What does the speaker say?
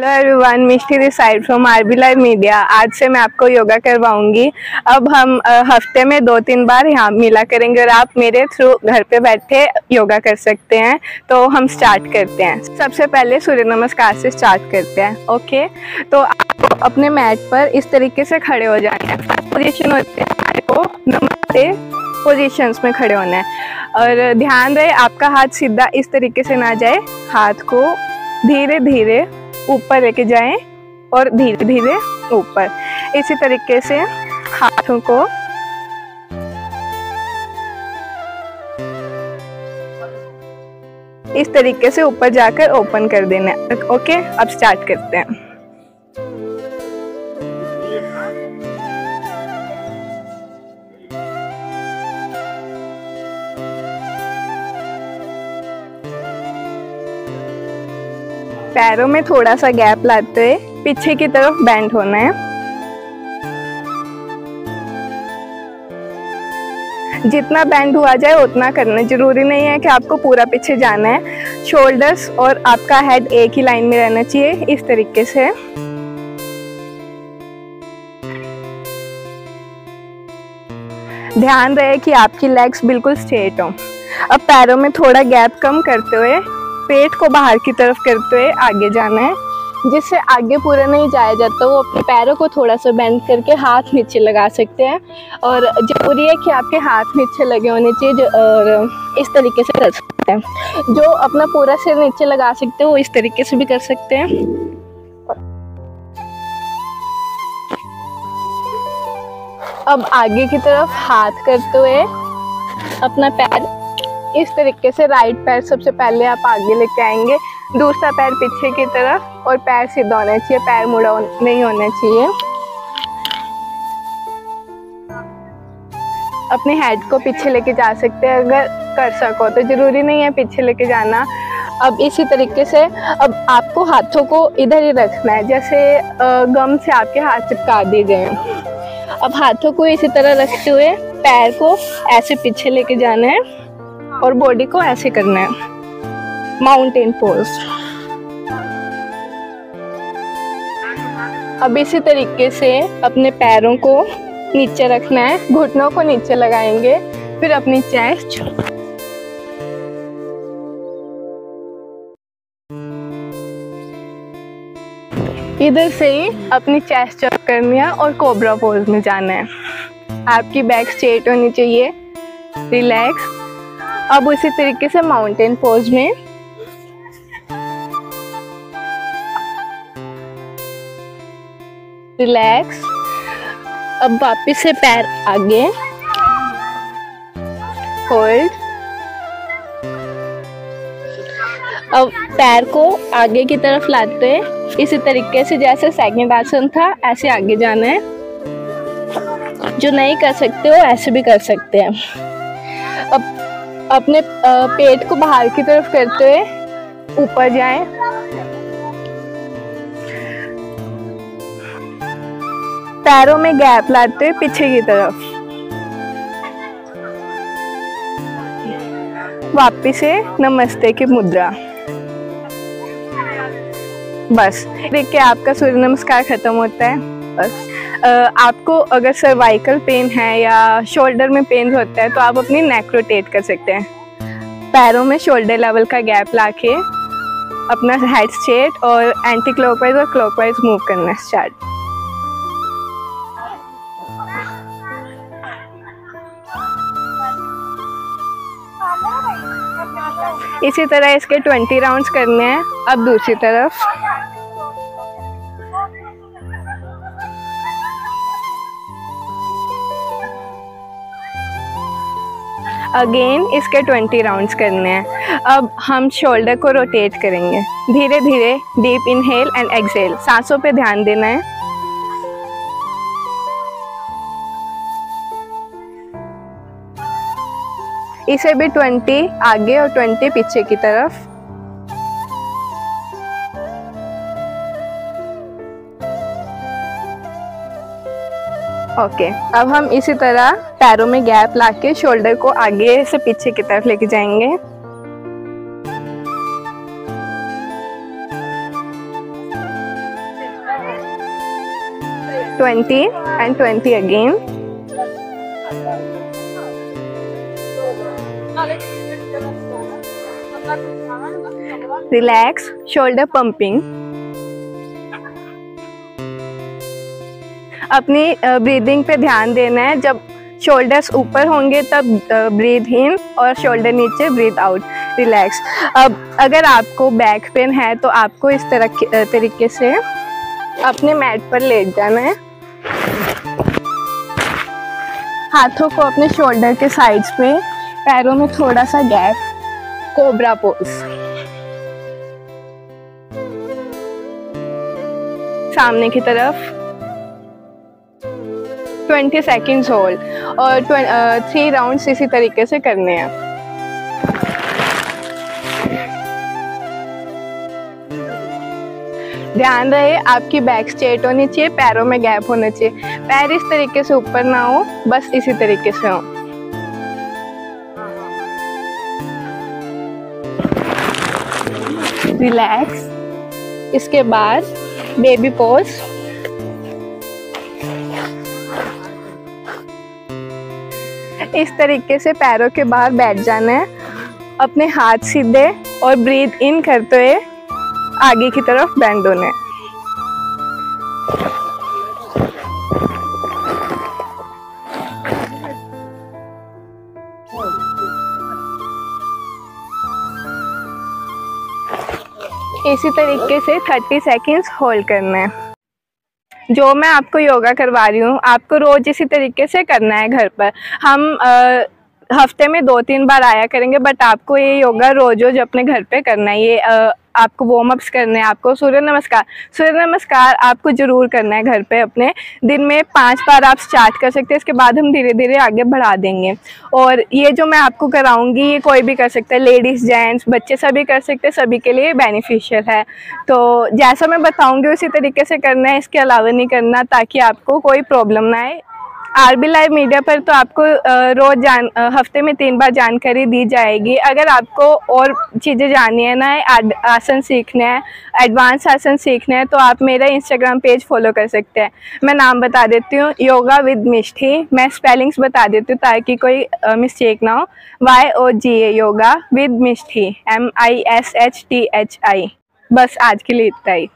Hello everyone, Mishti this side from RB live media. आज से मैं आपको योगा करवाऊंगी। अब हम हफ्ते में 2-3 बार यहाँ मिला करेंगे और आप मेरे थ्रू घर पे बैठे योगा कर सकते हैं। तो हम स्टार्ट करते हैं। सबसे पहले सूर्य नमस्कार से स्टार्ट करते हैं। ओके, तो आप अपने मैट पर इस तरीके से खड़े हो जाएंगे। फर्स्ट पोजीशन होती है हमारे को नमस्ते पोजीशंस में खड़े होना है और ध्यान रहे आपका हाथ सीधा इस तरीके से ना जाए। हाथ को धीरे धीरे ऊपर लेके जाएं और धीरे धीरे ऊपर। इसी तरीके से हाथों को इस तरीके से ऊपर जाकर ओपन कर देना है। ओके, अब स्टार्ट करते हैं। पैरों में थोड़ा सा गैप लाते हुए पीछे की तरफ बेंड होना है। जितना बेंड हुआ जाए उतना करना, जरूरी नहीं है कि आपको पूरा पीछे जाना है। शोल्डर्स और आपका हेड एक ही लाइन में रहना चाहिए, इस तरीके से। ध्यान रहे कि आपकी लेग्स बिल्कुल स्ट्रेट हो। अब पैरों में थोड़ा गैप कम करते हुए पेट को बाहर की तरफ करते हुए आगे जाना है। जिससे आगे पूरा नहीं जाया जाता वो अपने पैरों को थोड़ा सा बेंड करके हाथ नीचे लगा सकते हैं। और जरूरी है कि आपके हाथ नीचे लगे होने चाहिए और इस तरीके से कर सकते हैं। जो अपना पूरा सिर नीचे लगा सकते हैं वो इस तरीके से भी कर सकते हैं। अब आगे की तरफ हाथ करते हुए अपना पैर इस तरीके से, राइट पैर सबसे पहले आप आगे लेके आएंगे, दूसरा पैर पीछे की तरफ और पैर सीधा होना चाहिए, पैर मुड़ा नहीं होना चाहिए। अपने हेड को पीछे लेके जा सकते हैं अगर कर सको तो, जरूरी नहीं है पीछे लेके जाना। अब इसी तरीके से अब आपको हाथों को इधर ही रखना है, जैसे गम से आपके हाथ चिपका दिए गए हैं। अब हाथों को इसी तरह रखते हुए पैर को ऐसे पीछे लेके जाना है और बॉडी को ऐसे करना है, माउंटेन पोज। अब इसी तरीके से अपने पैरों को नीचे रखना है, घुटनों को नीचे लगाएंगे, फिर अपनी चेस्ट इधर से ही अपनी चेस्ट अप करनी है और कोबरा पोज में जाना है। आपकी बैक स्ट्रेट होनी चाहिए, रिलैक्स। अब उसी तरीके से माउंटेन पोज में रिलैक्स। अब वापस से पैर आगे, होल्ड। अब पैर को आगे की तरफ लाते हैं, इसी तरीके से जैसे सेकंड आसन था ऐसे आगे जाना है। जो नहीं कर सकते हो ऐसे भी कर सकते हैं। अब अपने पेट को बाहर की तरफ करते हुए ऊपर जाएं। पैरों में गैप लाते हुए पीछे की तरफ। वापिस से नमस्ते की मुद्रा। बस देख के आपका सूर्य नमस्कार खत्म होता है। बस आपको अगर सर्वाइकल पेन है या शोल्डर में पेन होता है तो आप अपनी नेक रोटेट कर सकते हैं। पैरों में शोल्डर लेवल का गैप लाके अपना हेड स्ट्रेट और एंटी क्लॉकवाइज और क्लॉकवाइज मूव करना स्टार्ट। इसी तरह इसके 20 राउंड्स करने हैं। अब दूसरी तरफ अगेन इसके 20 राउंड्स करने हैं। अब हम शोल्डर को रोटेट करेंगे धीरे धीरे। डीप इनहेल एंड एक्सहेल, सांसों पे ध्यान देना है। इसे भी 20 आगे और 20 पीछे की तरफ। ओके, अब हम इसी तरह पैरों में गैप लाके शोल्डर को आगे से पीछे की तरफ लेके जाएंगे। 20 and 20 again. Relax, shoulder pumping. अपनी ब्रीदिंग पे ध्यान देना है। जब शोल्डर्स ऊपर होंगे तब ब्रीथ इन और शोल्डर नीचे ब्रीथ आउट। रिलैक्स। अब अगर आपको बैक पेन है तो आपको इस तरीके से अपने मैट पर लेट जाना है। हाथों को अपने शोल्डर के साइड्स पे, पैरों में थोड़ा सा गैप, कोबरा पोज। सामने की तरफ 20 सेकेंड्स होल्ड और 3 राउंड्स इसी तरीके से करने हैं। ध्यान रहे आपकी बैक स्ट्रेट होनी चाहिए, पैरों में गैप होना चाहिए। पैर इस तरीके से ऊपर ना हो, बस इसी तरीके से हो। रिलैक्स। इसके बाद बेबी पोज। इस तरीके से पैरों के बाहर बैठ जाना है, अपने हाथ सीधे और ब्रीथ इन करते हुए आगे की तरफ बेंड होना है। इसी तरीके से 30 सेकेंड्स होल्ड करना है। जो मैं आपको योगा करवा रही हूँ आपको रोज इसी तरीके से करना है घर पर। हम हफ्ते में 2-3 बार आया करेंगे, बट आपको ये योगा रोज रोज अपने घर पे करना है। ये आपको वार्म अप्स करने हैं, आपको सूर्य नमस्कार आपको ज़रूर करना है घर पे अपने। दिन में 5 बार आप स्टार्ट कर सकते हैं, इसके बाद हम धीरे धीरे आगे बढ़ा देंगे। और ये जो मैं आपको कराऊंगी ये कोई भी कर सकता है, लेडीज़ जेंट्स बच्चे सभी कर सकते हैं, सभी के लिए बेनिफिशियल है। तो जैसा मैं बताऊंगी उसी तरीके से करना है, इसके अलावा नहीं करना, ताकि आपको कोई प्रॉब्लम ना आए। आरबी लाइव मीडिया पर तो आपको रोज हफ्ते में 3 बार जानकारी दी जाएगी। अगर आपको और चीज़ें जाननी है ना, आसन सीखने हैं, एडवांस आसन सीखने हैं, तो आप मेरा इंस्टाग्राम पेज फॉलो कर सकते हैं। मैं नाम बता देती हूँ, योगा विद मिष्ठी। मैं स्पेलिंग्स बता देती हूँ ताकि कोई मिस्टेक ना हो। YOGA yoga with Mishti, MISHTHI। बस आज के लिए इतना ही।